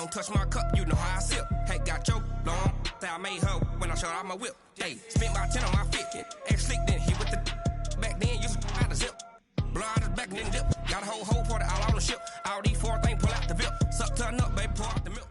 Don't touch my cup, you know how I sip. Hey, got your long, say I made her when I showed out my whip. Hey, spent my 10 on my fit. Ex slick then hit with the back then, used to out the zip. Blow out his back and then dip. Got a whole party all on the ship. All these four things, pull out the VIP. Suck, turn up, baby, pour out the milk.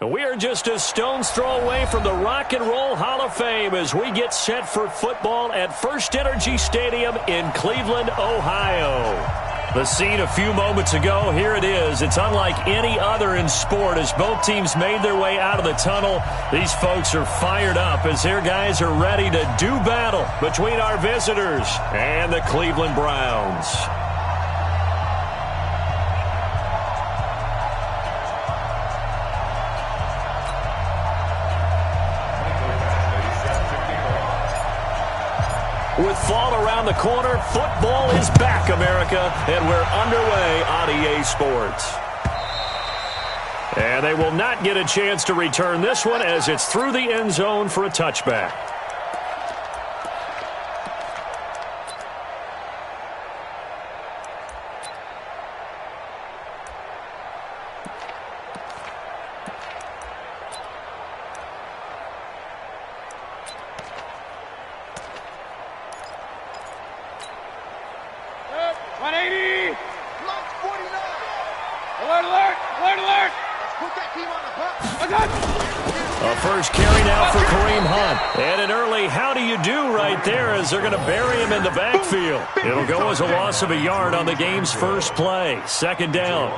We are just a stone's throw away from the Rock and Roll Hall of Fame as we get set for football at First Energy Stadium in Cleveland, Ohio. The scene a few moments ago, here it is. It's unlike any other in sport as both teams made their way out of the tunnel. These folks are fired up as their guys are ready to do battle between our visitors and the Cleveland Browns. With fall around the corner, football is back, America, and we're underway on EA Sports. And they will not get a chance to return this one as it's through the end zone for a touchback. A first carry now for Kareem Hunt. And an early how do you do right there as they're going to bury him in the backfield. It'll go as a loss of a yard on the game's first play. Second down.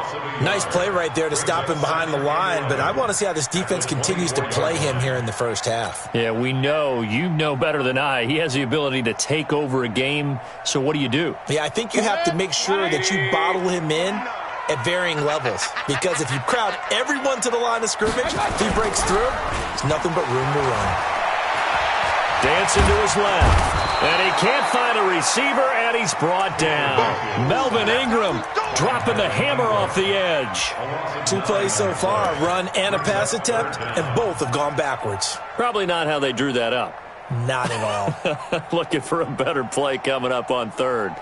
Nice play right there to stop him behind the line, but I want to see how this defense continues to play him here in the first half. Yeah, we know. You know better than I. He has the ability to take over a game, so what do you do? Yeah, I think you have to make sure that you bottle him in at varying levels, because if you crowd everyone to the line of scrimmage, if he breaks through, there's nothing but room to run. Dancing to his left, and he can't find a receiver, and he's brought down. Melvin Ingram dropping the hammer off the edge. 2 plays so far, a run and a pass attempt, and both have gone backwards. Probably not how they drew that up. Not at all. Looking for a better play coming up on third.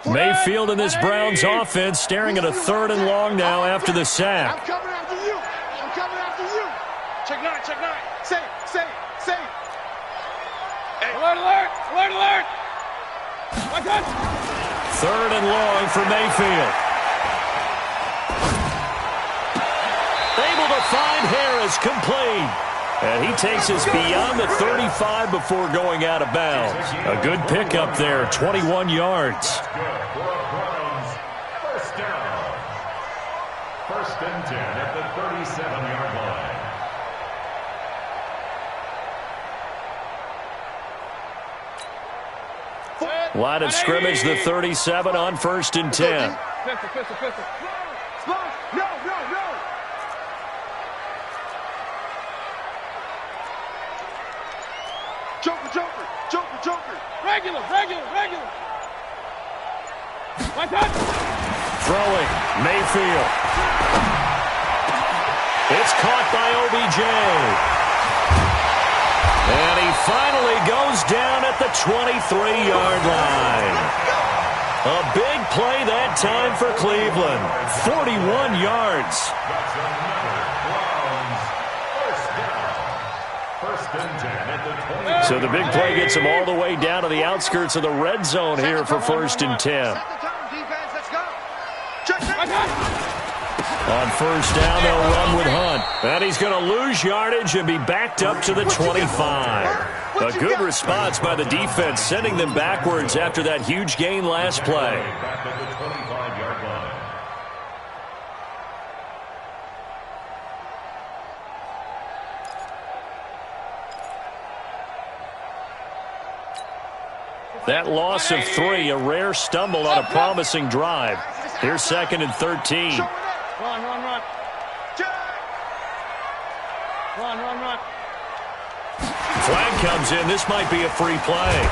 Mayfield in this Browns offense staring at a 3rd and long now after the sack. I'm coming after you. I'm coming after you. Check 9, check 9. Say. Hey. Alert, alert, alert, alert. Watch out. 3rd and long for Mayfield. Able to find Harris, complete. And he takes us beyond the 35 before going out of bounds. A good pickup there, 21 yards. First down. 1st and 10 at the 37-yard line. Line of scrimmage, the 37 on 1st and 10. Pistol. No. Joker. Regular. Watch out. Throwing, Mayfield. It's caught by OBJ. And he finally goes down at the 23-yard line. A big play that time for Cleveland. 41 yards. So the big play gets him all the way down to the outskirts of the red zone here for 1st and 10. On 1st down, they'll run with Hunt. And he's going to lose yardage and be backed up to the 25. A good response by the defense, sending them backwards after that huge gain last play. That loss of 3, a rare stumble on a promising drive. Here's 2nd and 13. Run. Flag comes in. This might be a free play.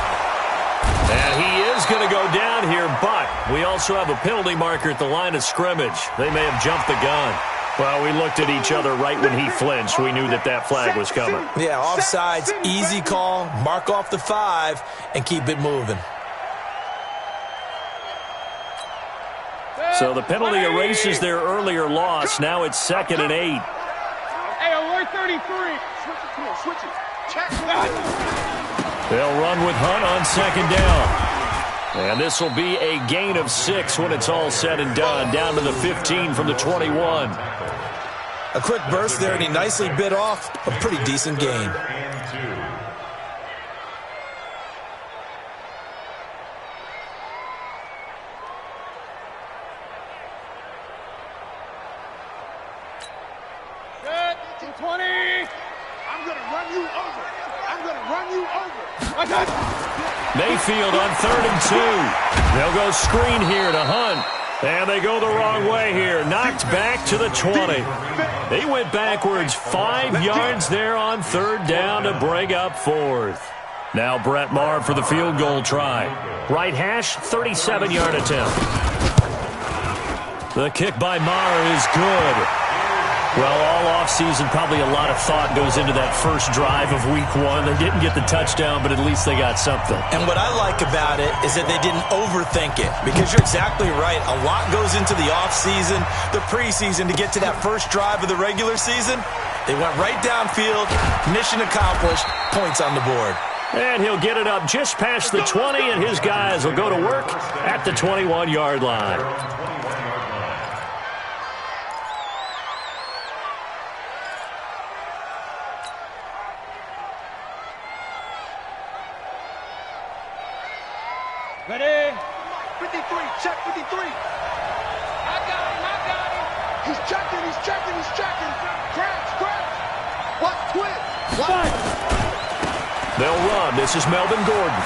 And he is going to go down here, but we also have a penalty marker at the line of scrimmage. They may have jumped the gun. Well, we looked at each other right when he flinched. We knew that that flag was coming. Yeah, offsides, easy call. Mark off the 5 and keep it moving. So the penalty erases their earlier loss. Now it's 2nd and 8. Hey, alert 33. Switch it, come on, switch it. Check. They'll run with Hunt on 2nd down. And this will be a gain of 6 when it's all said and done. Down to the 15 from the 21. A quick burst there, and he nicely bit off a pretty decent gain. Good. 20. I'm going to run you over. I'm going to run you over. I got you. Mayfield on 3rd and 2. They'll go screen here to Hunt. And they go the wrong way here. Knocked back to the 20. They went backwards 5 yards there on 3rd down to bring up 4th. Now Brett Maher for the field goal try. Right hash, 37-yard attempt. The kick by Maher is good. Well, all offseason, probably a lot of thought goes into that first drive of week 1. They didn't get the touchdown, but at least they got something. And what I like about it is that they didn't overthink it, because you're exactly right. A lot goes into the offseason, the preseason, to get to that first drive of the regular season. They went right downfield, mission accomplished, points on the board. And he'll get it up just past the 20, and his guys will go to work at the 21-yard line. Ready? 53, check 53. I got him. He's checking. Crash. What? Quit. What? They'll run. This is Melvin Gordon.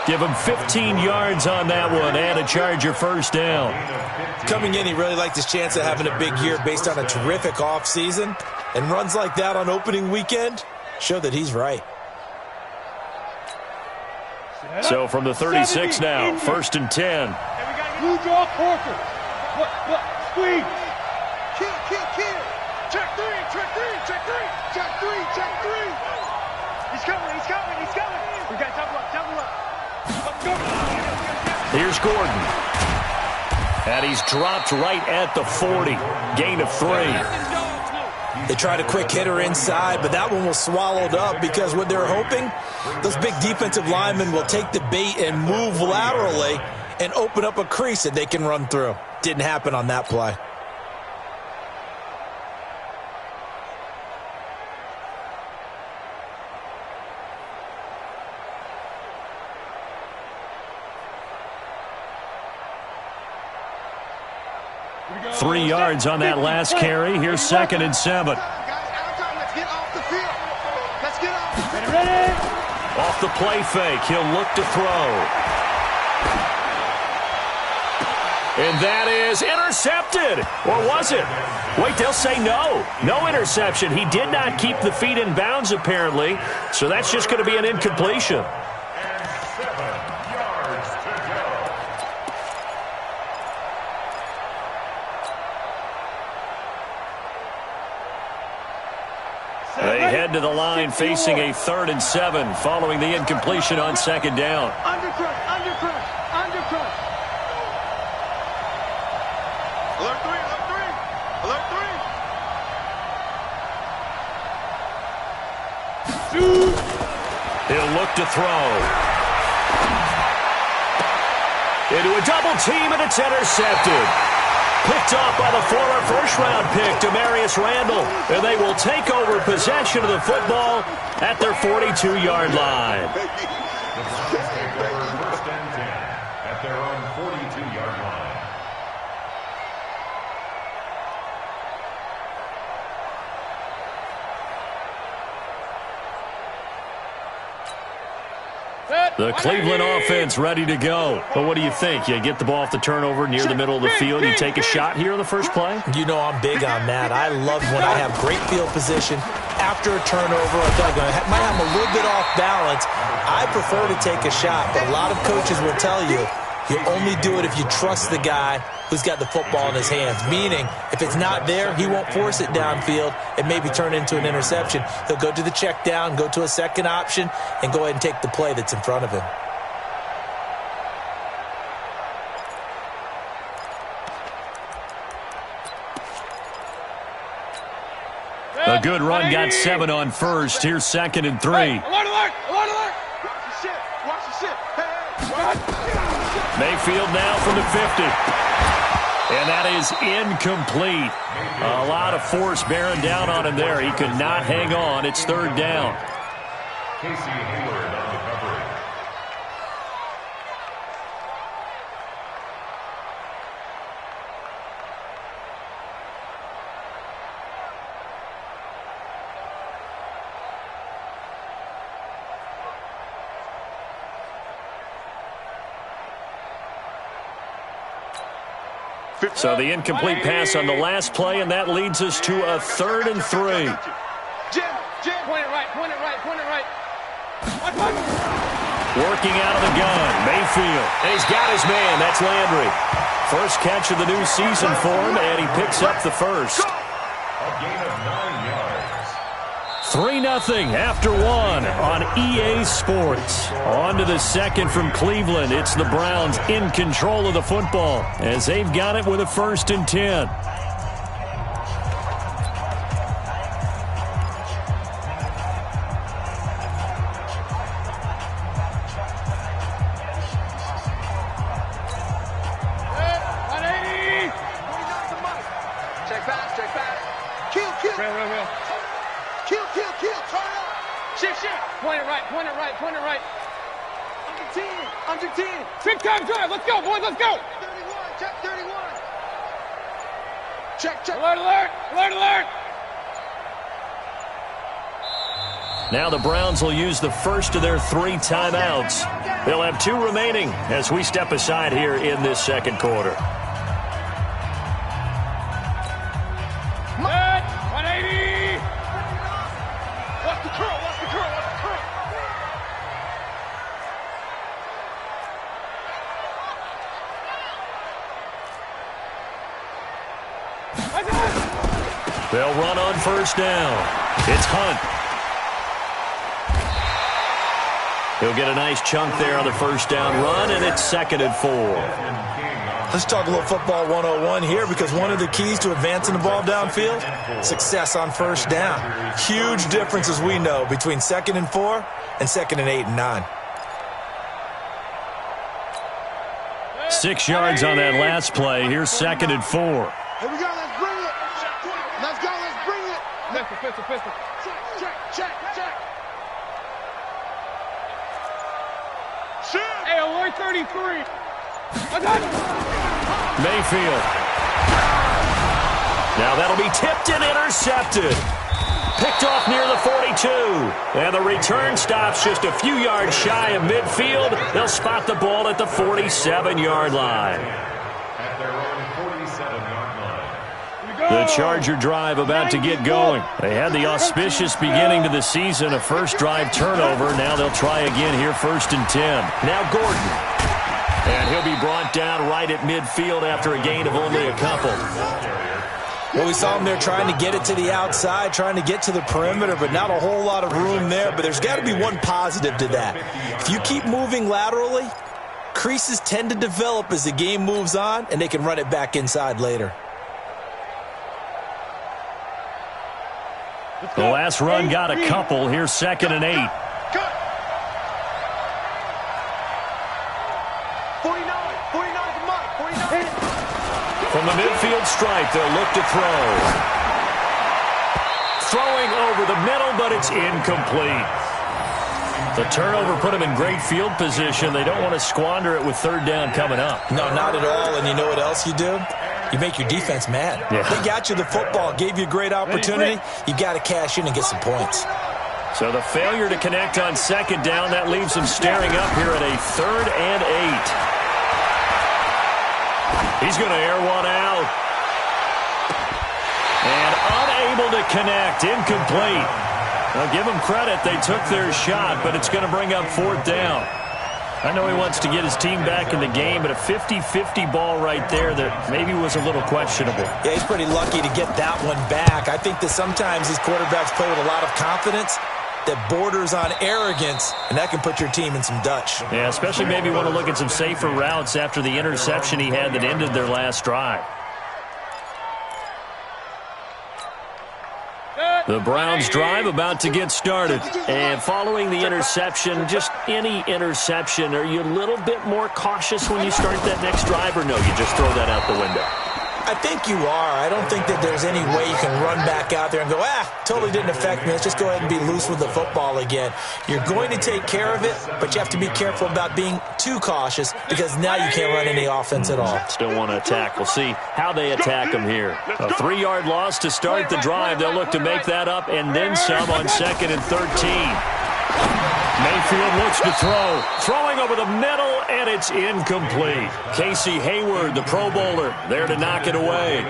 Give him 15 yards on that one and a Charger first down. Coming in, he really liked his chance of having a big year based on a terrific offseason. And runs like that on opening weekend show that he's right. So from the 36 now, 1st and 10. Blue draw Corker. What? Squeeze. Kill. Check three. He's coming. We got double up. Here's Gordon. And he's dropped right at the 40. Gain of 3. They tried a quick hitter inside, but that one was swallowed up because what they're hoping, those big defensive linemen will take the bait and move laterally and open up a crease that they can run through. Didn't happen on that play. – 3 yards on that last carry. Here's 2nd and 7. Let's get off the field. Let's get off. Ready? Off the play fake. He'll look to throw. And that is intercepted. Or was it? Wait, they'll say no. No interception. He did not keep the feet in bounds, apparently. So that's just going to be an incompletion. They head to the line facing a 3rd and 7 following the incompletion on 2nd down. Undercrush. Alert 3. He'll look to throw. Into a double team, and it's intercepted. Picked off by the former first-round pick, Demarius Randall. And they will take over possession of the football at their 42-yard line. First and 10 at their own 42-yard line. The Cleveland offense ready to go. But what do you think? You get the ball off the turnover near the middle of the field. You take a shot here on the first play? You know I'm big on that. I love when I have great field position. After a turnover, I feel like I might have a little bit off balance. I prefer to take a shot, but a lot of coaches will tell you only do it if you trust the guy who's got the football in his hands. Meaning, if it's not there, he won't force it downfield and maybe turn it into an interception. He'll go to the check down, go to a second option, and go ahead and take the play that's in front of him. A good run, got 7 on first. Here's 2nd and 3. Alert, alert, alert, alert. Watch the shit, watch the shit. Mayfield now from the 50. And that is incomplete. A lot of force bearing down on him there. He could not hang on. It's 3rd down. Casey Hayward on the coverage. So the incomplete pass on the last play, and that leads us to a 3rd and 3. Jim, point it right, point it right, point it right. Working out of the gun, Mayfield. And he's got his man. That's Landry. First catch of the new season for him, and he picks up the first. A gain of 9 yards. 3-0 after 1 on EA Sports. On to the second from Cleveland. It's the Browns in control of the football as they've got it with a 1st and 10. Check back. Kill. Real. Kill. Turn up. Shit. Point it right. Under 10. Big time drive. Let's go, boys. Let's go. 31. Check 31. Check. Alert. Now the Browns will use the first of their 3 timeouts. They'll have 2 remaining as we step aside here in this second quarter. 180. Watch the curl. They'll run on 1st down. It's Hunt. He'll get a nice chunk there on the 1st down run, and it's 2nd and 4. Let's talk a little football 101 here, because one of the keys to advancing the ball downfield, success on 1st down. Huge difference, as we know, between 2nd and 4 and 2nd and 8 and 9. 6 yards on that last play. Here's 2nd and 4. Here we go. Let's bring it. Let's bring it. Pistol. Check. Shoot. Hey, alert 33. Mayfield. Now that'll be tipped and intercepted. Picked off near the 42. And the return stops just a few yards shy of midfield. They'll spot the ball at the 47-yard line. At their own 47-yard line. The Charger drive about to get going. They had the auspicious beginning to the season, a first drive turnover. Now they'll try again here, 1st and 10. Now Gordon. And he'll be brought down right at midfield after a gain of only a couple. Well, we saw him there trying to get it to the outside, trying to get to the perimeter, but not a whole lot of room there. But there's got to be one positive to that. If you keep moving laterally, creases tend to develop as the game moves on, and they can run it back inside later. The last run got a couple. Here's 2nd and 8. 49 for Mike. 49. From the midfield stripe, they'll look to throw. Throwing over the middle, but it's incomplete. The turnover put them in great field position. They don't want to squander it with 3rd down coming up. No, not at all. And you know what else you do? You make your defense mad. Yeah. They got you the football, gave you a great opportunity. You got to cash in and get some points. So the failure to connect on second down, that leaves them staring up here at a 3rd and 8. He's going to air one out. And unable to connect, incomplete. I'll give them credit, they took their shot, but it's going to bring up 4th down. I know he wants to get his team back in the game, but a 50-50 ball right there that maybe was a little questionable. Yeah, he's pretty lucky to get that one back. I think that sometimes these quarterbacks play with a lot of confidence that borders on arrogance, and that can put your team in some Dutch. Yeah, especially maybe want to look at some safer routes after the interception he had that ended their last drive. The Browns drive about to get started. And following the interception, just any interception, are you a little bit more cautious when you start that next drive, or no, you just throw that out the window? I think you are. I don't think that there's any way you can run back out there and go, totally didn't affect me. Let's just go ahead and be loose with the football again. You're going to take care of it, but you have to be careful about being too cautious because now you can't run any offense at all. Still want to attack. We'll see how they attack them here. A 3-yard loss to start the drive. They'll look to make that up and then some on 2nd and 13. Mayfield looks to throw. Throwing over the middle, and it's incomplete. Casey Hayward, the Pro Bowler, there to knock it away.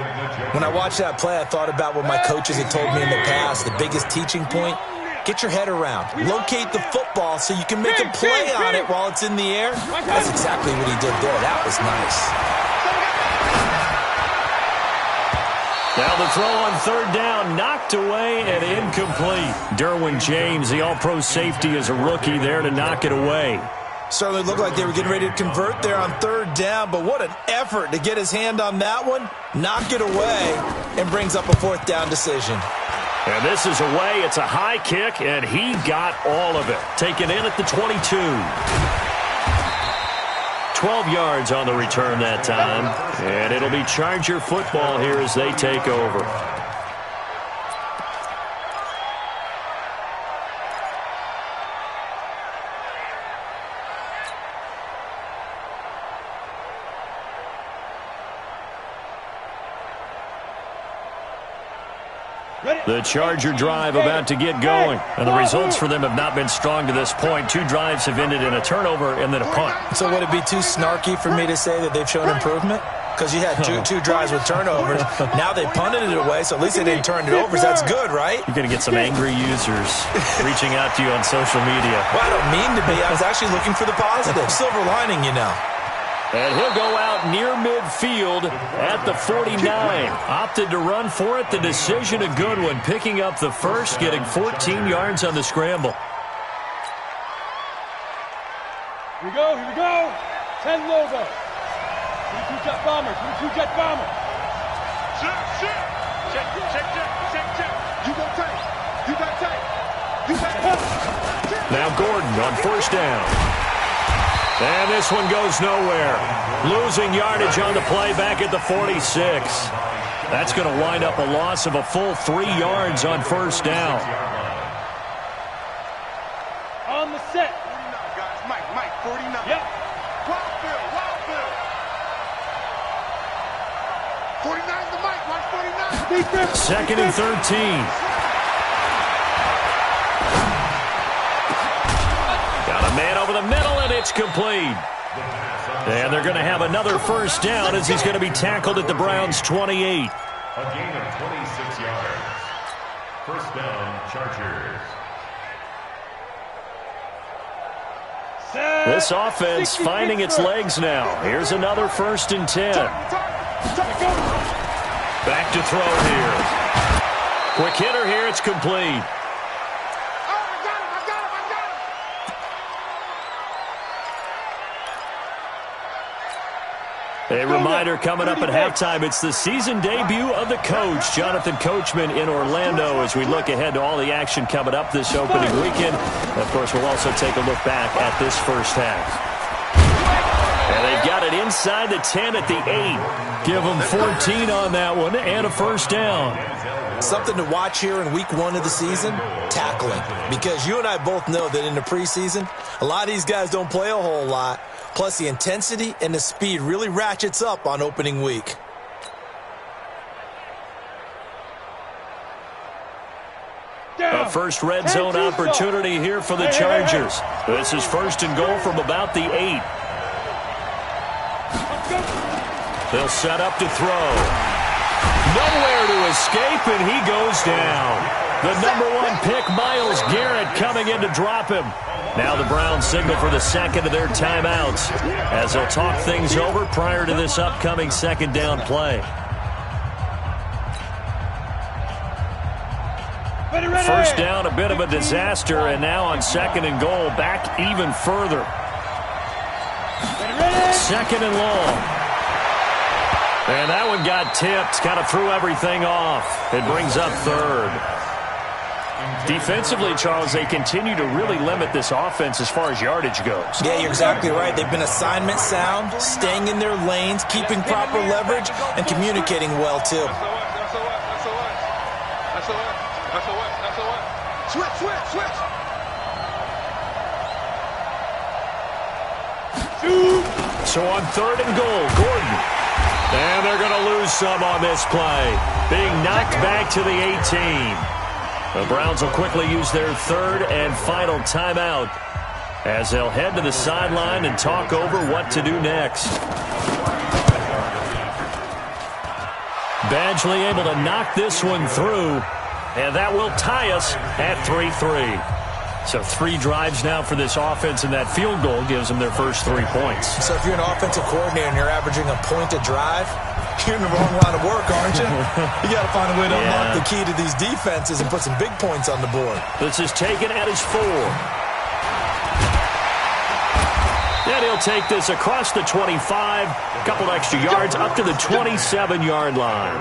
When I watched that play, I thought about what my coaches had told me in the past. The biggest teaching point, get your head around. Locate the football so you can make a play on it while it's in the air. That's exactly what he did there. That was nice. Now the throw on 3rd down, knocked away and incomplete. Derwin James, the all-pro safety, is a rookie there to knock it away. Certainly looked like they were getting ready to convert there on 3rd down, but what an effort to get his hand on that one, knock it away, and brings up a 4th down decision. And this is away. It's a high kick, and he got all of it. Taken in at the 22. 12 yards on the return that time. And it'll be Charger football here as they take over. The Charger drive about to get going. And the results for them have not been strong to this point. 2 drives have ended in a turnover and then a punt. So would it be too snarky for me to say that they've shown improvement? Because you had two drives with turnovers. Now they punted it away, so at least they didn't turn it over. So that's good, right? You're going to get some angry users reaching out to you on social media. Well, I don't mean to be. I was actually looking for the positive. Silver lining, you know. And he'll go out near midfield at the 49. Opted to run for it. The decision a good one. Picking up the first, getting 14 yards on the scramble. Here we go, here we go. 10 logo. 22 jet bomber, 22 jet bomber. Check, check. Check, check, check, check, check. You got tight. You got tight. You got tight. Now Gordon on 1st down. And this one goes nowhere. Losing yardage on the play back at the 46. That's going to wind up a loss of a full 3 yards on 1st down. On the set. 49, guys. Mike, 49. Yep. Wild Bill. 49's the Mike. Watch 49. 2nd and 13. Got a man over the middle, and it's complete. And they're going to have another 1st down as he's going to be tackled at the Browns' 28. A gain of 26 yards. 1st down, Chargers. This offense finding its legs now. Here's another 1st and 10. Back to throw here. Quick hitter here, it's complete. A reminder coming up at halftime, it's the season debut of the coach, Jonathan Coachman in Orlando, as we look ahead to all the action coming up this opening weekend. Of course, we'll also take a look back at this first half. And they've got it inside the 10 at the 8. Give them 14 on that one and a 1st down. Something to watch here in week 1 of the season, tackling. Because you and I both know that in the preseason, a lot of these guys don't play a whole lot. Plus, the intensity and the speed really ratchets up on opening week. A first red zone opportunity here for the Chargers. This is first and goal from about the 8. They'll set up to throw. Nowhere to escape, and he goes down. The #1 pick, Myles Garrett, coming in to drop him. Now the Browns signal for the second of their timeouts as they'll talk things over prior to this upcoming second down play. First down, a bit of a disaster, and now on second and goal, back even further. Second and long. And that one got tipped, kind of threw everything off. It brings up third. Defensively, Charles, they continue to really limit this offense as far as yardage goes. Yeah, you're exactly right. They've been assignment sound, staying in their lanes, keeping proper leverage, and communicating well, too. Switch. So on third and goal, Gordon. And they're going to lose some on this play. Being knocked back to the 18. The Browns will quickly use their third and final timeout as they'll head to the sideline and talk over what to do next. Badgley able to knock this one through, and that will tie us at 3-3. So 3 drives now for this offense, and that field goal gives them their first 3 points. So if you're an offensive coordinator and you're averaging a point a drive, you're in the wrong line of work, aren't you? You got to find a way to unlock the key to these defenses and put some big points on the board. This is taken at his 4. And he'll take this across the 25, a couple extra yards up to the 27-yard line.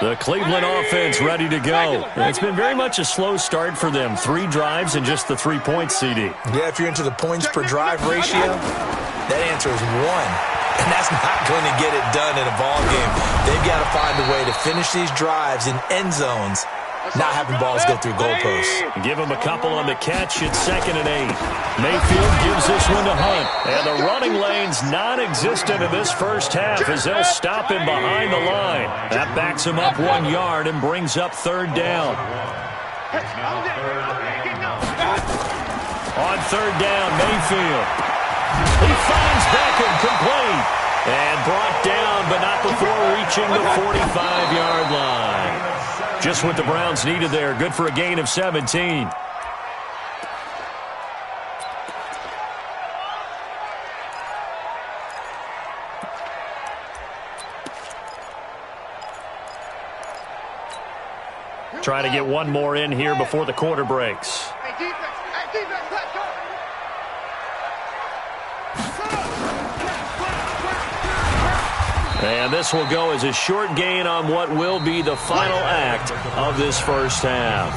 The Cleveland offense ready to go. It's been very much a slow start for them. 3 drives and just the 3 points, CD. Yeah, if you're into the points per drive ratio, that answer is 1. And that's not going to get it done in a ball game. They've got to find a way to finish these drives in end zones, not having balls go through goalposts. Give him a couple on the catch. It's second and 8. Mayfield gives this one to Hunt. And the running lane's non-existent in this first half as they'll stop him behind the line. That backs him up 1 yard and brings up third down. On third down, Mayfield. He finds Beckham complete. And brought down, but not before reaching the 45-yard line. Just what the Browns needed there. Good for a gain of 17. Trying to get one more in here before the quarter breaks. Hey, defense, let's go. And this will go as a short gain on what will be the final act of this first half.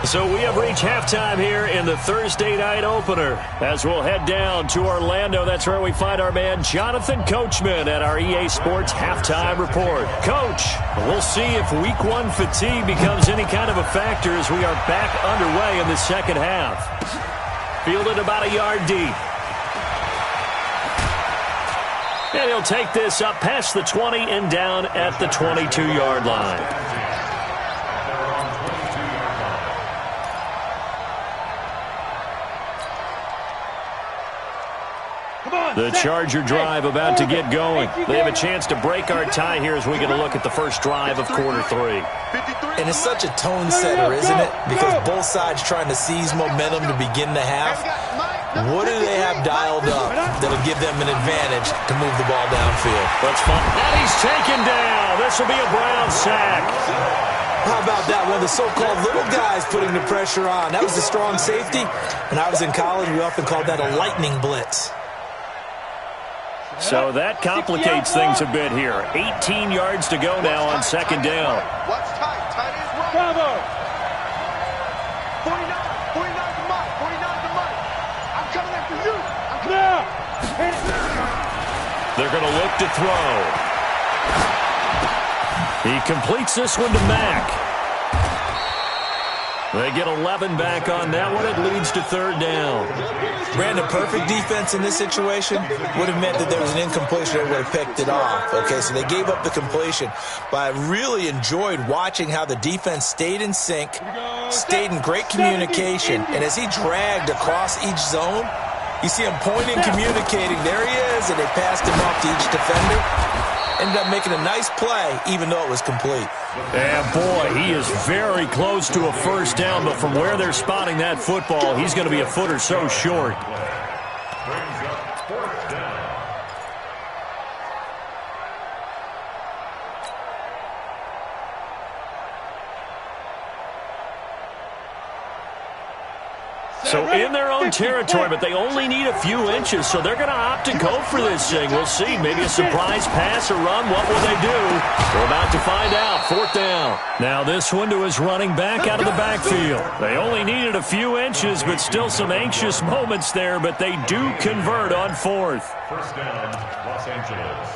So we have reached halftime here in the Thursday night opener as we'll head down to Orlando. That's where we find our man Jonathan Coachman at our EA Sports Halftime Report. Coach, we'll see if Week 1 fatigue becomes any kind of a factor as we are back underway in the second half. Fielded about a yard deep. And he'll take this up past the 20 and down at the 22-yard line. The Charger drive about to get going. They have a chance to break our tie here as we get a look at the first drive of quarter 3. And it's such a tone setter, isn't it? Because both sides trying to seize momentum to begin the half. What do they have dialed up that'll give them an advantage to move the ball downfield? That's fun. And he's taken down. This will be a Brown sack. How about that? One of the so-called little guys putting the pressure on. That was a strong safety. When I was in college, we often called that a lightning blitz. So that complicates things a bit here. 18 yards to go now on second down. What's tight? Tight is right. Bravo. 49 to Mike. 49 to Mike. I'm coming after you. I'm coming. They're going to look to throw. He completes this one to Mack. They get 11 back on that one. It leads to third down. Brandon, perfect defense in this situation would have meant that there was an incompletion that would have picked it off. Okay, so they gave up the completion. But I really enjoyed watching how the defense stayed in sync, stayed in great communication, and as he dragged across each zone, you see him pointing, communicating. There he is, and they passed him off to each defender. Ended up making a nice play, even though it was complete. And boy, he is very close to a first down, but from where they're spotting that football, he's going to be a foot or so short. Brings up fourth down. So in their own territory, but they only need a few inches, so they're going to opt to go for this thing. We'll see. Maybe a surprise pass or run. What will they do? We're about to find out. Fourth down. Now this one to his running back out of the backfield. They only needed a few inches, but still some anxious moments there, but they do convert on fourth. First down, Los Angeles.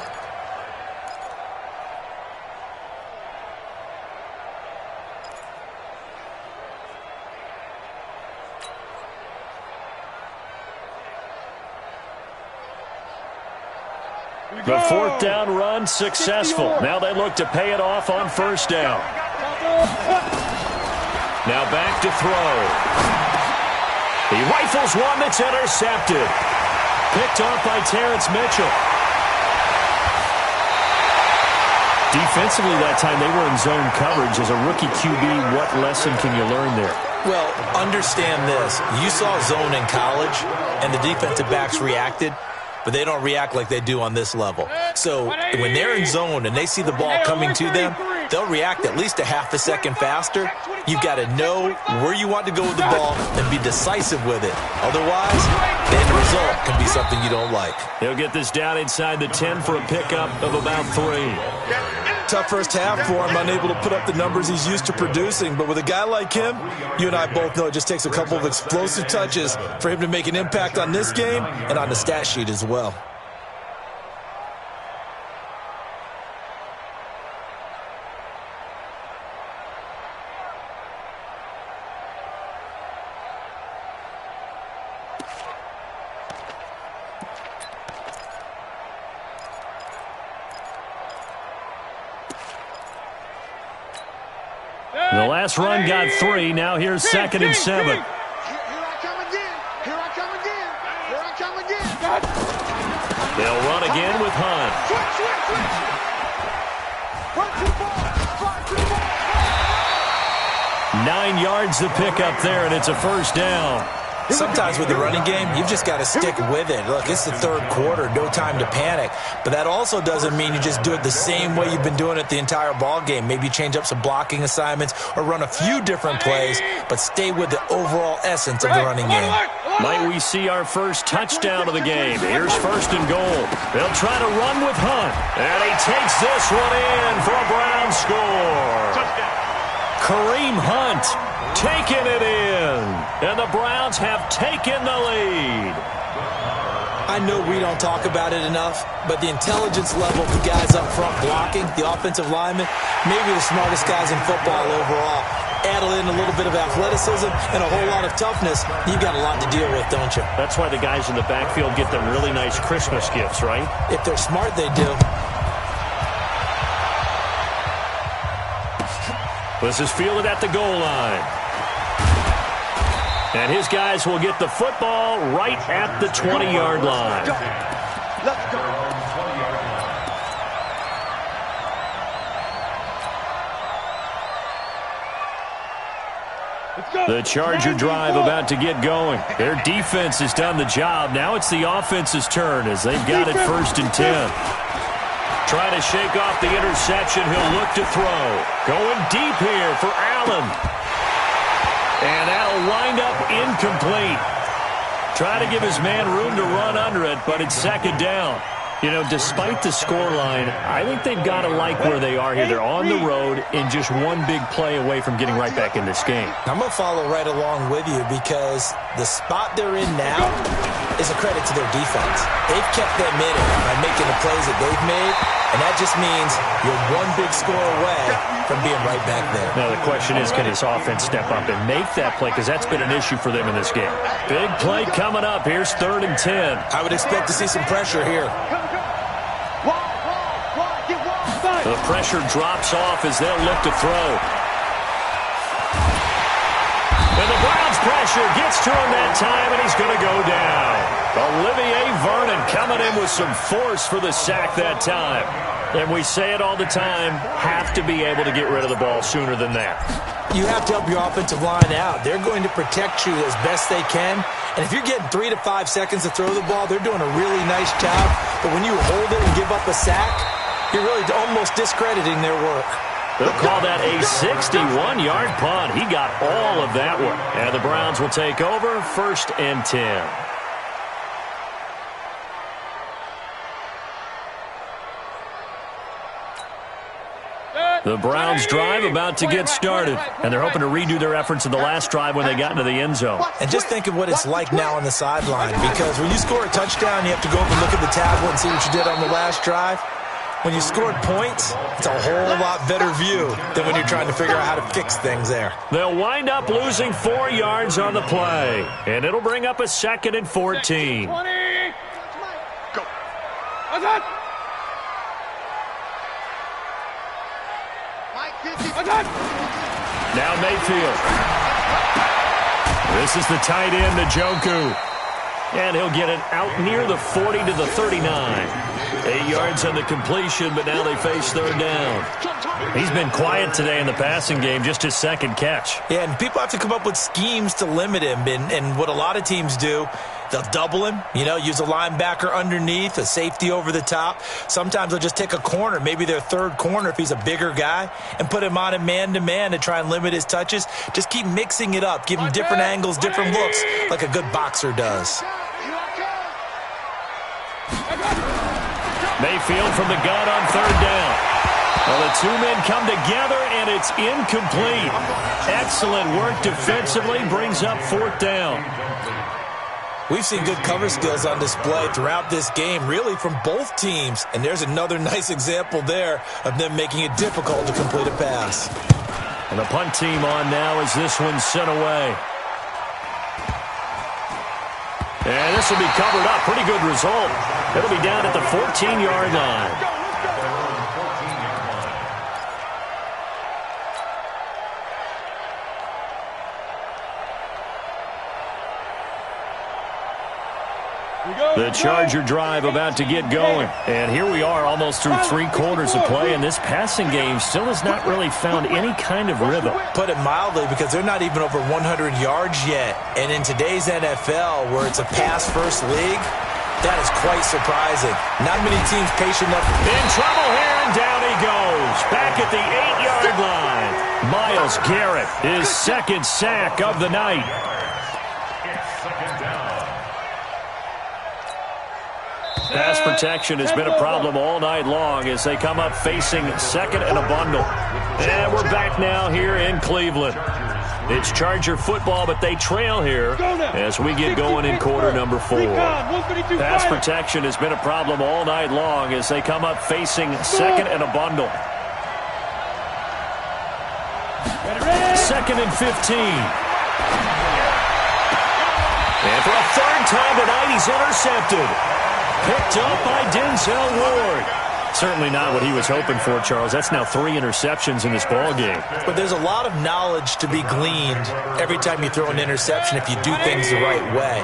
The fourth down run successful. Now they look to pay it off on first down. Now back to throw. He rifles one that's intercepted. Picked off by Terrence Mitchell. Defensively that time they were in zone coverage. As a rookie QB, what lesson can you learn there? Well, understand this. You saw zone in college, and the defensive backs reacted, but they don't react like they do on this level. So when they're in zone and they see the ball coming to them, they'll react at least a half a second faster. You've got to know where you want to go with the ball and be decisive with it. Otherwise, the end result can be something you don't like. He'll get this down inside the 10 for a pickup of about 3. Tough first half for him, unable to put up the numbers he's used to producing. But with a guy like him, you and I both know it just takes a couple of explosive touches for him to make an impact on this game and on the stat sheet as well. The last run got 3. Now here's 2nd and 7. Here I come again. Here I come again. Here I come again. They'll run again with Hunt. Switch. 9 yards to pick up there, and it's a first down. Sometimes with the running game, you've just got to stick with it. Look, it's the third quarter, no time to panic. But that also doesn't mean you just do it the same way you've been doing it the entire ball game. Maybe change up some blocking assignments or run a few different plays, but stay with the overall essence of the running game. Might we see our first touchdown of the game? Here's 1st and goal. They'll try to run with Hunt. And he takes this one in for a Brown score. Kareem Hunt taking it in. And the Browns have taken the lead. I know we don't talk about it enough, but the intelligence level of the guys up front blocking, the offensive linemen, maybe the smartest guys in football overall. Add in a little bit of athleticism and a whole lot of toughness, you've got a lot to deal with, don't you? That's why the guys in the backfield get them really nice Christmas gifts, right? If they're smart, they do. This is fielded at the goal line. And his guys will get the football right at the 20-yard line. Let's go. The Charger drive about to get going. Their defense has done the job. Now it's the offense's turn as they've got it 1st and 10. Trying to shake off the interception. He'll look to throw. Going deep here for Allen. And that'll wind up incomplete. Try to give his man room to run under it, but it's 2nd down. You know, despite the scoreline, I think they've got to like where they are here. They're on the road and just one big play away from getting right back in this game. I'm going to follow right along with you because the spot they're in now, is a credit to their defense. They've kept them in it by making the plays that they've made, and that just means you're one big score away from being right back there. Now the question is, can this offense step up and make that play? Because that's been an issue for them in this game. Big play coming up. Here's 3rd and 10. I would expect to see some pressure here. The pressure drops off as they'll look to throw. And the Browns' pressure gets to him that time, and he's going to go down. Olivier Vernon coming in with some force for the sack that time. And we say it all the time, have to be able to get rid of the ball sooner than that. You have to help your offensive line out. They're going to protect you as best they can. And if you're getting 3 to 5 seconds to throw the ball, they're doing a really nice job. But when you hold it and give up a sack, you're really almost discrediting their work. They'll call that a 61-yard punt. He got all of that one. And the Browns will take over 1st and 10. The Browns drive about to get started, and they're hoping to redo their efforts in the last drive when they got into the end zone. And just think of what it's like now on the sideline, because when you score a touchdown, you have to go over and look at the tablet and see what you did on the last drive. When you scored points, it's a whole lot better view than when you're trying to figure out how to fix things there. They'll wind up losing 4 yards on the play, and it'll bring up a 2nd and 14. 20. Go. Now Mayfield. This is the tight end, Njoku. And he'll get it out near the 40 to the 39. 8 yards on the completion, but now they face 3rd down. He's been quiet today in the passing game, just his 2nd catch. Yeah, and people have to come up with schemes to limit him. And what a lot of teams do, they'll double him, use a linebacker underneath, a safety over the top. Sometimes they'll just take a corner, maybe their 3rd corner if he's a bigger guy, and put him on a man-to-man to try and limit his touches. Just keep mixing it up, give him different angles, different looks, like a good boxer does. Mayfield from the gun on 3rd down. Well, the 2 men come together, and it's incomplete. Excellent work defensively, brings up 4th down. We've seen good cover skills on display throughout this game, really from both teams. And there's another nice example there of them making it difficult to complete a pass. And the punt team on now as this one's sent away. And this will be covered up. Pretty good result. It'll be down at the 14-yard line. The Charger drive about to get going. And here we are almost through 3 quarters of play, and this passing game still has not really found any kind of rhythm. Put it mildly, because they're not even over 100 yards yet. And in today's NFL, where it's a pass-first league, that is quite surprising. Not many teams patient enough. In trouble here, and down he goes. Back at the 8-yard line. Myles Garrett, his 2nd sack of the night. Pass protection has been a problem all night long as they come up facing 2nd and a bundle. And we're back now here in Cleveland. It's Charger football, but they trail here as we get going in quarter number 4. Pass protection has been a problem all night long as they come up facing 2nd and a bundle. 2nd and 15. And for a 3rd time tonight, he's intercepted. Picked up by Denzel Ward. Certainly not what he was hoping for, Charles. That's now 3 interceptions in this ball game. But there's a lot of knowledge to be gleaned every time you throw an interception if you do things the right way.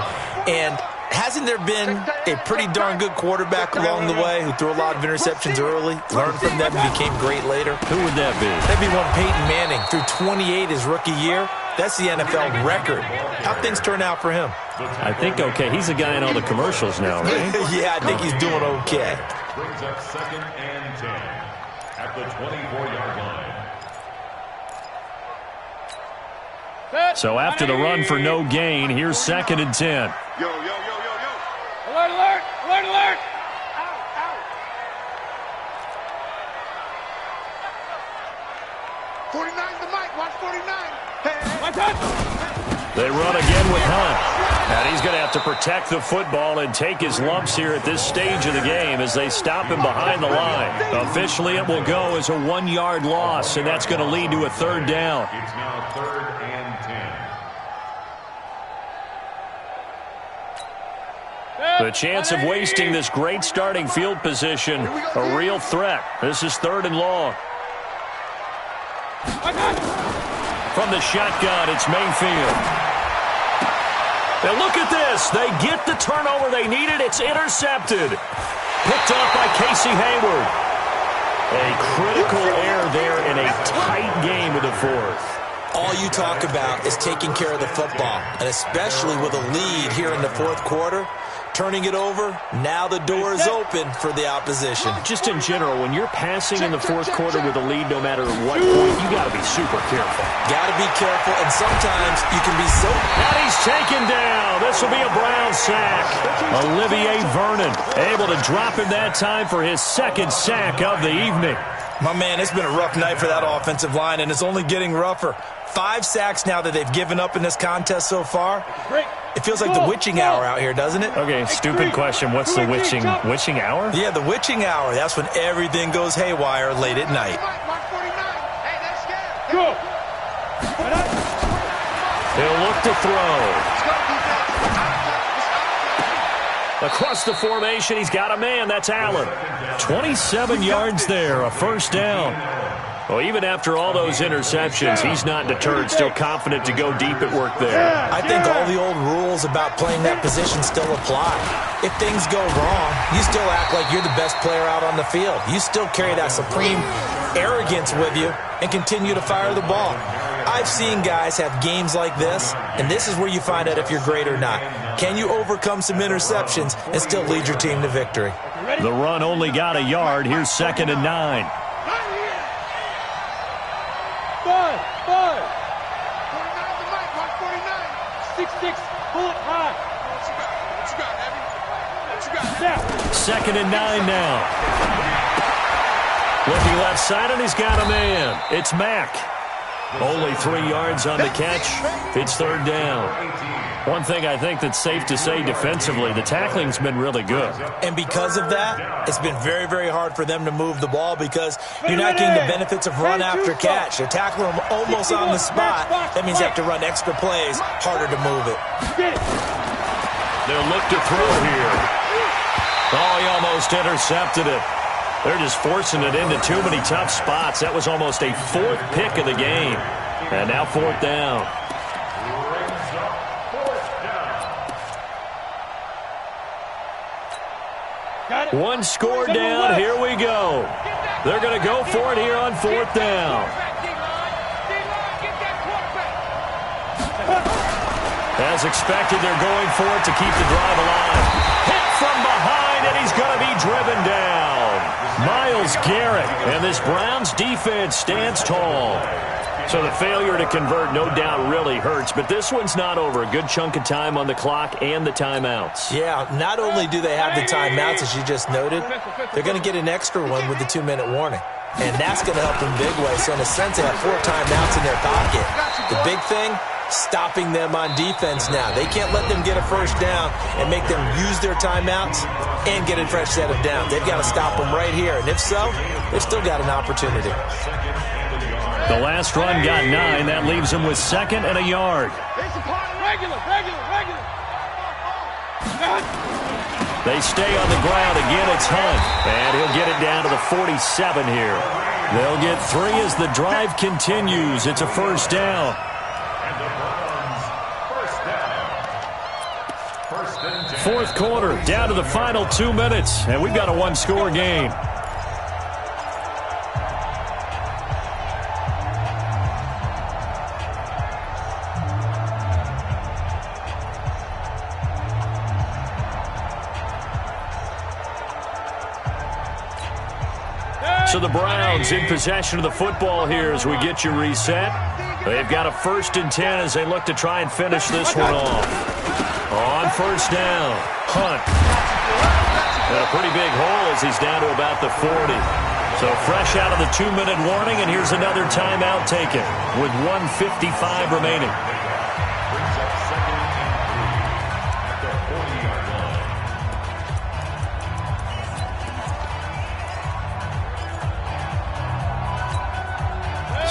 And hasn't there been a pretty darn good quarterback along the way who threw a lot of interceptions early, learned from them, and became great later? Who would that be? That'd be one Peyton Manning. Threw 28 his rookie year. That's the NFL record. How'd things turn out for him? I think okay. He's a guy in all the commercials now, right? Yeah, I think he's doing okay. Brings up 2nd and 10 at the 24-yard line. So after the run for no gain, here's 2nd and 10. Yo. Alert, alert, alert, alert. Out. 49's the mic. Watch 49. Hey. They run again with Hunt. And he's going to have to protect the football and take his lumps here at this stage of the game as they stop him behind the line. Officially, it will go as a 1-yard loss, and that's going to lead to a third down. It's now 3rd and 10. The chance of wasting this great starting field position, a real threat. This is 3rd and long. From the shotgun, it's Mayfield. Now look at this. They get the turnover they needed. It's intercepted. Picked up by Casey Hayward. A critical error there in a tight game with the 4th. All you talk about is taking care of the football, and especially with a lead here in the 4th quarter. Turning it over, now the door is open for the opposition. Just in general, when you're passing in the 4th quarter with a lead, no matter what point, you got to be super careful. Got to be careful, and sometimes you can be so... And he's taken down. This will be a Brown sack. Olivier Vernon able to drop him that time for his 2nd sack of the evening. My man, it's been a rough night for that offensive line, and it's only getting rougher. 5 sacks now that they've given up in this contest so far. It feels like the witching hour out here, doesn't it? Okay, stupid question. What's the witching hour? Yeah, the witching hour. That's when everything goes haywire late at night. Go. He'll look to throw. Across the formation, he's got a man. That's Allen. 27 yards there, a 1st down. Well, even after all those interceptions, he's not deterred, still confident to go deep at work there. I think all the old rules about playing that position still apply. If things go wrong, you still act like you're the best player out on the field. You still carry that supreme arrogance with you and continue to fire the ball. I've seen guys have games like this, and this is where you find out if you're great or not. Can you overcome some interceptions and still lead your team to victory? The run only got a yard. Here's 2nd and 9. 6'6", pull it high. Second and 9 now. Looking left side, and he's got a man. It's Mack. Only 3 yards on the catch. It's 3rd down. One thing I think that's safe to say defensively, the tackling's been really good. And because of that, it's been very, very hard for them to move the ball because you're not getting the benefits of run after catch. They're tackling them almost on the spot. That means you have to run extra plays, harder to move it. They'll look to throw here. Oh, he almost intercepted it. They're just forcing it into too many tough spots. That was almost a 4th pick of the game. And now 4th down. One score down. Here we go. They're going to go for it here on 4th down. As expected, they're going for it to keep the drive alive. Hit from behind, and he's going to be driven down. Myles Garrett, and this Browns defense stands tall. So the failure to convert, no doubt, really hurts. But this one's not over. A good chunk of time on the clock and the timeouts. Yeah, not only do they have the timeouts, as you just noted, they're going to get an extra one with the 2-minute warning. And that's going to help them big way. So in a sense, they have 4 timeouts in their pocket. The big thing, stopping them on defense now. They can't let them get a 1st down and make them use their timeouts and get a fresh set of downs. They've got to stop them right here. And if so, they've still got an opportunity. The last run got 9. That leaves them with 2nd and a yard. Regular. They stay on the ground. Again, it's Hunt. And he'll get it down to the 47 here. They'll get 3 as the drive continues. It's a 1st down. And the Browns, 1st down. 4th quarter, down to the final 2 minutes. And we've got a 1-score game. So the Browns in possession of the football here as we get you reset. They've got a 1st and 10 as they look to try and finish this one off. On 1st down, Hunt. And a pretty big hole as he's down to about the 40. So fresh out of the 2-minute warning, and here's another timeout taken with 1:55 remaining.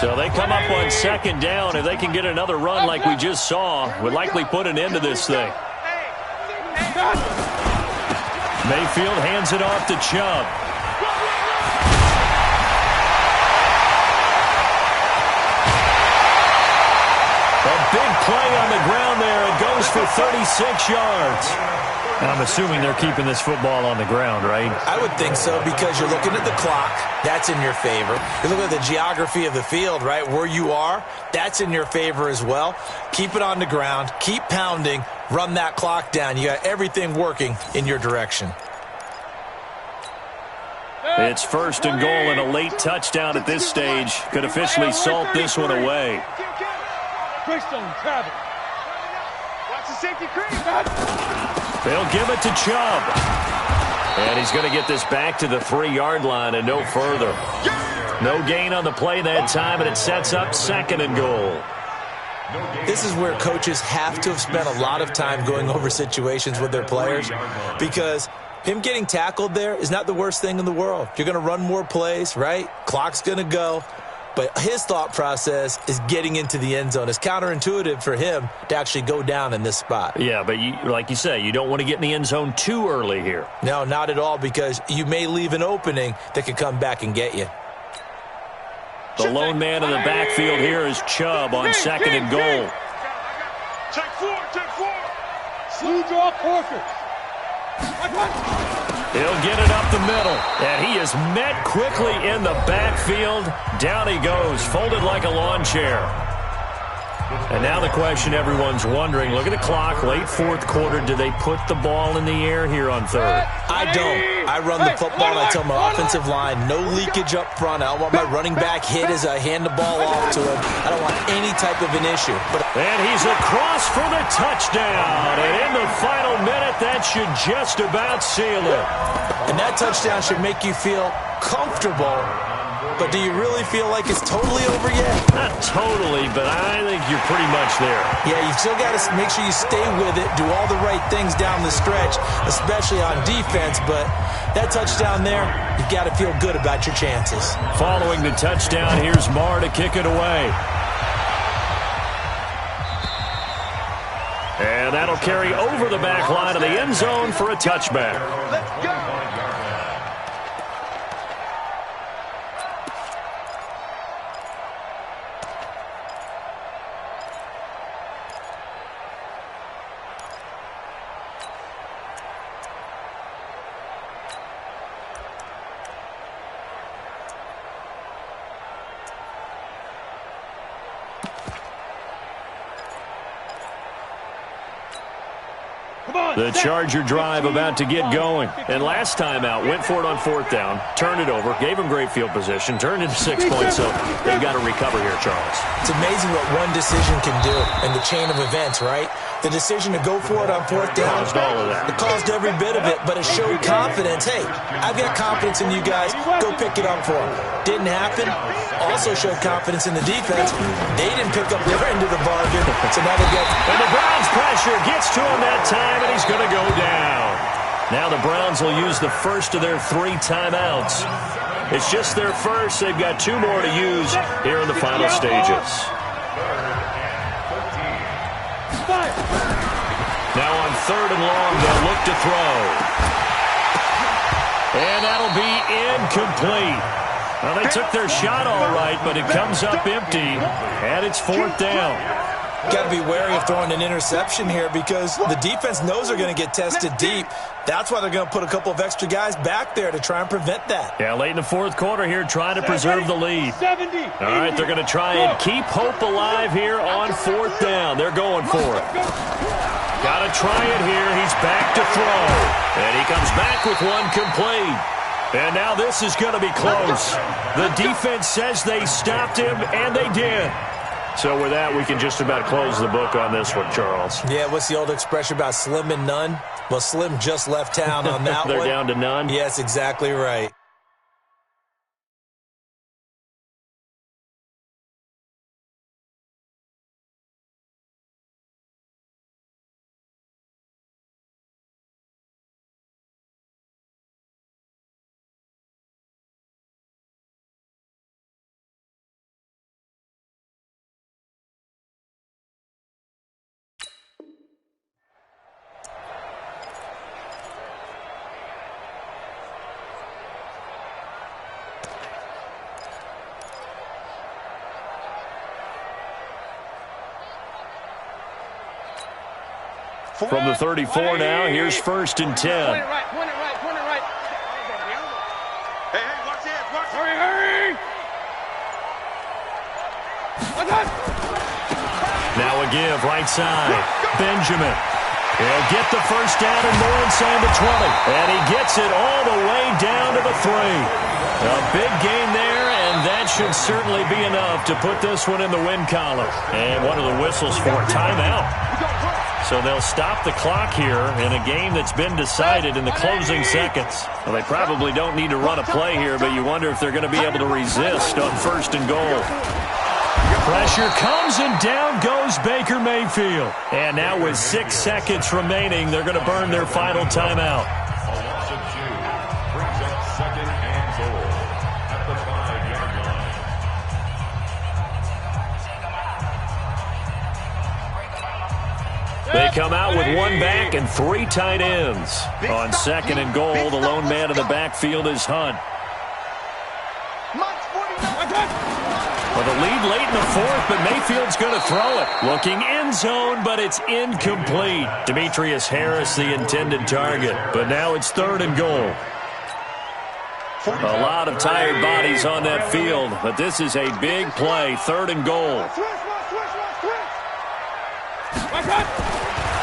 So they come up on second down. If they can get another run like we just saw, would likely put an end to this thing. Mayfield hands it off to Chubb. A big play on the ground there. It goes for 36 yards. I'm assuming they're keeping this football on the ground, right? I would think so, because you're looking at the clock. That's in your favor. You look at the geography of the field, right? Where you are, that's in your favor as well. Keep it on the ground. Keep pounding. Run that clock down. You got everything working in your direction. It's first and goal, and a late touchdown at this stage could officially salt this one away. Greystone, Travis. Watch the safety creep. They'll give it to Chubb. And he's going to get this back to the 3-yard line and no further. No gain on the play that time, and it sets up second and goal. This is where coaches have to have spent a lot of time going over situations with their players, because him getting tackled there is not the worst thing in the world. You're going to run more plays, right? Clock's going to go. But his thought process is getting into the end zone. It's counterintuitive for him to actually go down in this spot. Yeah, but like you say, you don't want to get in the end zone too early here. No, not at all, because you may leave an opening that could come back and get you. The lone man in the backfield here is Chubb on second and goal. Take four. Slew draw Corker. He'll get it up the middle, and he is met quickly in the backfield. Down he goes, folded like a lawn chair. And now the question everyone's wondering, look at the clock, late fourth quarter, do they put the ball in the air here on third? I don't. I run the football, and I tell my offensive line, no leakage up front. I don't want my running back hit as I hand the ball off to him. I don't want any type of an issue. And he's across for the touchdown. And in the final minute, that should just about seal it. And that touchdown should make you feel comfortable. But do you really feel like it's totally over yet? Not totally, but I think you're pretty much there. Yeah, you still got to make sure you stay with it, do all the right things down the stretch, especially on defense. But that touchdown there, you've got to feel good about your chances. Following the touchdown, here's Marr to kick it away. And that'll carry over the back line of the end zone for a touchback. Let's go. The Charger drive about to get going. And last time out, went for it on fourth down, turned it over, gave them great field position, turned into 6 points, so they've got to recover here, Charles. It's amazing what one decision can do in the chain of events, right? The decision to go for it on fourth down, Caused all of that. it caused every bit of it, but it showed confidence. Hey, I've got confidence in you guys. Go pick it up for them. Didn't happen. Also showed confidence in the defense. They didn't pick up their end of the bargain, so now they get... And the Browns pressure gets to him that time, and he's going to go down. Now the Browns will use the first of their 3 timeouts. It's just their first. They've got 2 more to use here in the final stages. Now on third and long, they'll look to throw. And that'll be incomplete. Well, they took their shot all right, but it comes up empty, and it's fourth down. Got to be wary of throwing an interception here, because the defense knows they're going to get tested deep. That's why they're going to put a couple of extra guys back there to try and prevent that. Yeah, late in the fourth quarter here, trying to preserve the lead. All right, they're going to try and keep hope alive here on fourth down. They're going for it. Got to try it here. He's back to throw. And he comes back with one complete. And now this is going to be close. The defense says they stopped him, and they did. So with that, we can just about close the book on this one, Charles. Yeah, what's the old expression about slim and none? Well, Slim just left town on that one. They're down to none? Yes, exactly right. From the 34 now, here's 1st and 10. Point it right. Hey, watch it. Hurry. Now a give, right side. Benjamin. He'll get the first down and more inside the 20. And he gets it all the way down to the 3. A big gain there, and that should certainly be enough to put this one in the win column. And one of the whistles for a timeout. So they'll stop the clock here in a game that's been decided in the closing seconds. Well, they probably don't need to run a play here, but you wonder if they're going to be able to resist on 1st and goal. Pressure comes, and down goes Baker Mayfield. And now with 6 seconds remaining, they're going to burn their final timeout. A loss of 2 brings up 2nd and goal at the 5-yard line. They come out with 1 back and 3 tight ends. On 2nd and goal, the lone man in the backfield is Hunt. Well, the lead late in the 4th, but Mayfield's going to throw it. Looking end zone, but it's incomplete. Demetrius Harris, the intended target. But now it's 3rd and goal. A lot of tired bodies on that field, but this is a big play. 3rd and goal.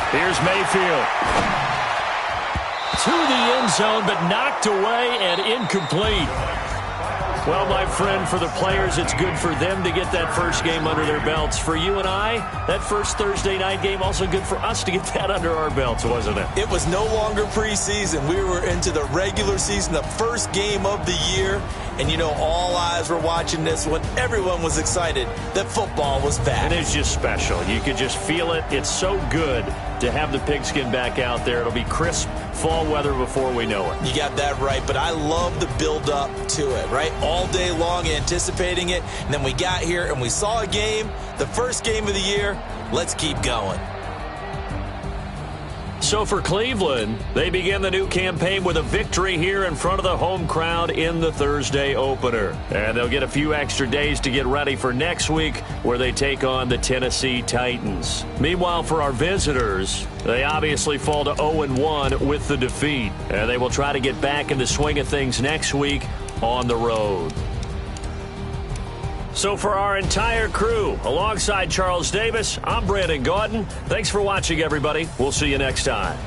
Here's Mayfield. To the end zone, but knocked away and incomplete. Well, my friend, for the players, it's good for them to get that first game under their belts. For you and I, that first Thursday night game, also good for us to get that under our belts, wasn't it? It was no longer preseason. We were into the regular season, the first game of the year. And, you know, all eyes were watching this when everyone was excited that football was back. And it's just special. You could just feel it. It's so good to have the pigskin back out there. It'll be crisp fall weather before we know it. You got that right, but I love the build-up to it, right? All day long anticipating it, and then we got here and we saw a game, the first game of the year. Let's keep going. So for Cleveland, they begin the new campaign with a victory here in front of the home crowd in the Thursday opener. And they'll get a few extra days to get ready for next week, where they take on the Tennessee Titans. Meanwhile, for our visitors, they obviously fall to 0-1 with the defeat. And they will try to get back in the swing of things next week on the road. So for our entire crew, alongside Charles Davis, I'm Brandon Gaudin. Thanks for watching, everybody. We'll see you next time.